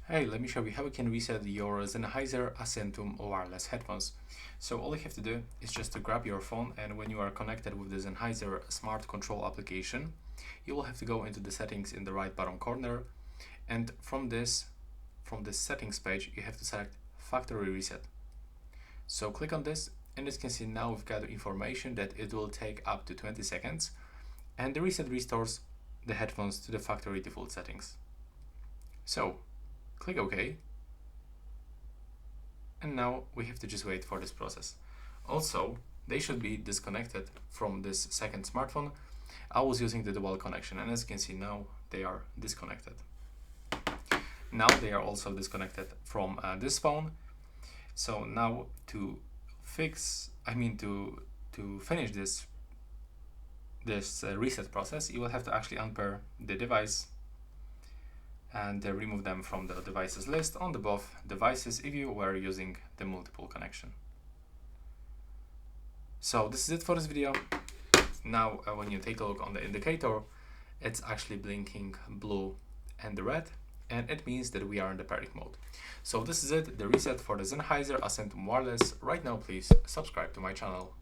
Hey, let me show you how you can reset your Sennheiser Accentum Wireless headphones. So all you have to do is just to grab your phone, and when you are connected with the Sennheiser Smart Control application, you will have to go into the settings in the right bottom corner, and from this settings page you have to select factory reset. So click on this, and as you can see now we've got information that it will take up to 20 seconds, and the reset restores the headphones to the factory default settings. So click OK, and now we have to just wait for this process. Also, they should be disconnected from this second smartphone. I was using the dual connection, and as you can see now they are disconnected. Now they are also disconnected from this phone. So now to finish this reset process, you will have to actually unpair the device and remove them from the devices list on the both devices if you were using the multiple connection. So this is it for this video. Now when you take a look on the indicator, it's actually blinking blue and red, and it means that we are in the pairing mode. So this is it, the reset for the Sennheiser Accentum Wireless. Right now please subscribe to my channel.